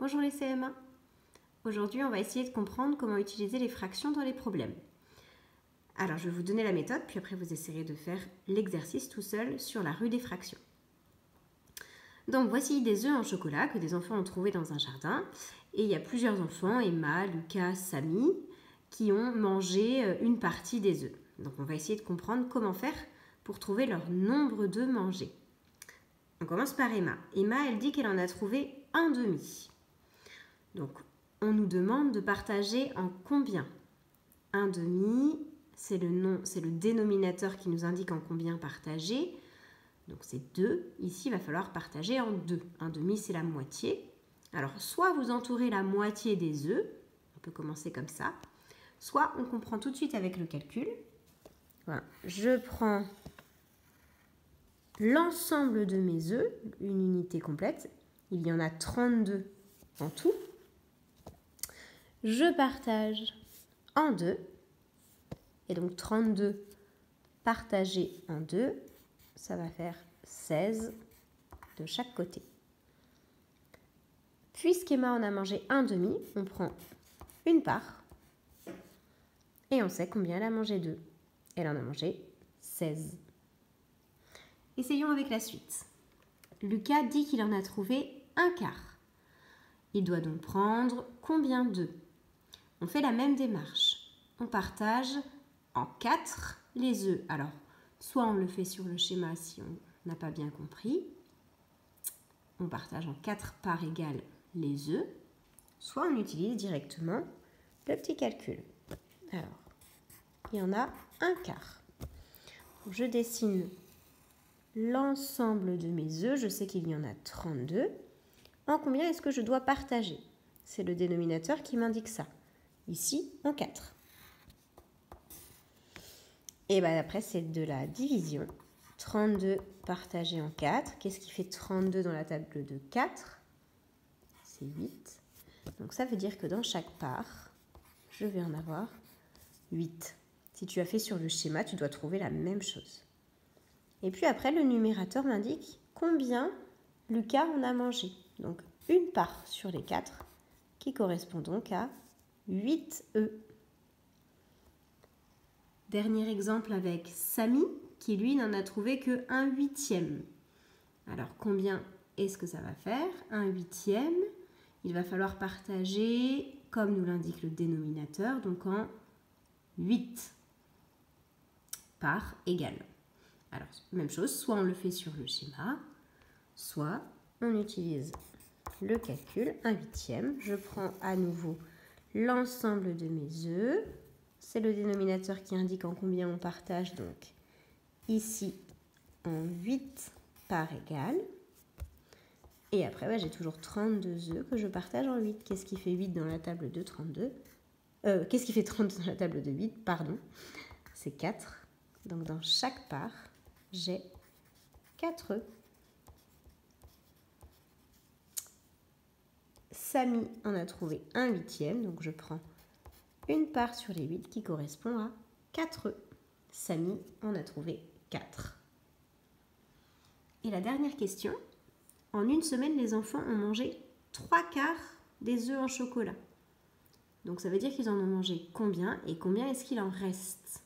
Bonjour les CM1. Aujourd'hui, on va essayer de comprendre comment utiliser les fractions dans les problèmes. Alors, je vais vous donner la méthode, puis après vous essayerez de faire l'exercice tout seul sur la rue des fractions. Donc, voici des œufs en chocolat que des enfants ont trouvés dans un jardin. Et il y a plusieurs enfants, Emma, Lucas, Samy, qui ont mangé une partie des œufs. Donc, on va essayer de comprendre comment faire pour trouver leur nombre d'œufs mangés. On commence par Emma. Emma, elle dit qu'elle en a trouvé un demi. Donc, on nous demande de partager en combien? Un demi, c'est le dénominateur qui nous indique en combien partager. Donc, c'est 2. Ici, il va falloir partager en 2. Un demi, c'est la moitié. Alors, soit vous entourez la moitié des œufs, on peut commencer comme ça, soit on comprend tout de suite avec le calcul. Voilà. Je prends l'ensemble de mes œufs, une unité complète. Il y en a 32 en tout. Je partage en 2. Et donc 32 partagé en 2, ça va faire 16 de chaque côté. Puisqu'Emma en a mangé un demi, on prend une part. Et on sait combien elle a mangé d'œufs. Elle en a mangé 16. Essayons avec la suite. Lucas dit qu'il en a trouvé un quart. Il doit donc prendre combien d'œufs? On fait la même démarche. On partage en 4 les œufs. Alors, soit on le fait sur le schéma si on n'a pas bien compris. On partage en 4 parts égales les œufs. Soit on utilise directement le petit calcul. Alors, il y en a un quart. Je dessine l'ensemble de mes œufs. Je sais qu'il y en a 32. En combien est-ce que je dois partager? C'est le dénominateur qui m'indique ça. Ici, en 4. Et bien après, c'est de la division. 32 partagé en 4. Qu'est-ce qui fait 32 dans la table de 4? C'est 8. Donc ça veut dire que dans chaque part, je vais en avoir 8. Si tu as fait sur le schéma, tu dois trouver la même chose. Et puis après, le numérateur m'indique combien Lucas en a mangé. Donc une part sur les 4 qui correspond donc à 8 œufs. Dernier exemple avec Samy, qui lui n'en a trouvé que 1/8. Alors combien est-ce que ça va faire? 1/8, il va falloir partager, comme nous l'indique le dénominateur, donc en 8 parts égales. Alors, même chose, soit on le fait sur le schéma, soit on utilise le calcul, 1/8. Je prends à nouveau l'ensemble de mes œufs. C'est le dénominateur qui indique en combien on partage, donc ici en 8 parts égales. Et après, j'ai toujours 32 œufs que je partage en 8. Qu'est-ce qui fait 8 dans la table de 32? Qu'est-ce qui fait 30 dans la table de 8? Pardon, c'est 4. Donc dans chaque part, j'ai 4 œufs. Samy en a trouvé 1/8, donc je prends une part sur les 8 qui correspond à 4 œufs. Samy en a trouvé 4. Et la dernière question. En une semaine, les enfants ont mangé 3/4 des œufs en chocolat. Donc ça veut dire qu'ils en ont mangé combien et combien est-ce qu'il en reste?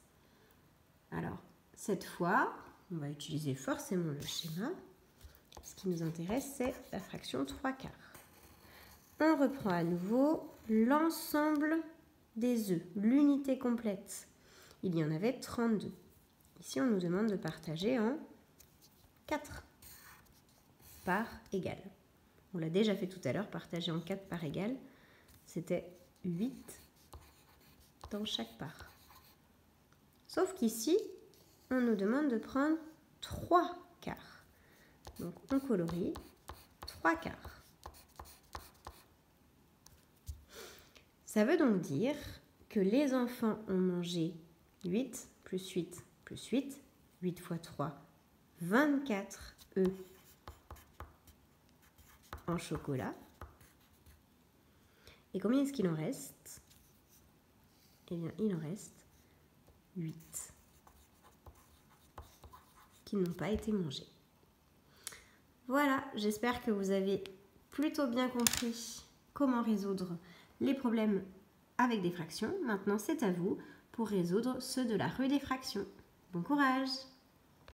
Alors, cette fois, on va utiliser forcément le schéma. Ce qui nous intéresse, c'est la fraction 3/4. On reprend à nouveau l'ensemble des œufs, l'unité complète. Il y en avait 32. Ici, on nous demande de partager en 4 parts égales. On l'a déjà fait tout à l'heure, partager en 4 parts égales, c'était 8 dans chaque part. Sauf qu'ici, on nous demande de prendre 3 quarts. Donc, on colorie 3 quarts. Ça veut donc dire que les enfants ont mangé 8 plus 8 plus 8. 8 fois 3, 24 œufs en chocolat. Et combien est-ce qu'il en reste? Eh bien, il en reste 8 qui n'ont pas été mangés. Voilà, j'espère que vous avez plutôt bien compris comment résoudre les problèmes avec des fractions. Maintenant, c'est à vous pour résoudre ceux de la rue des fractions. Bon courage!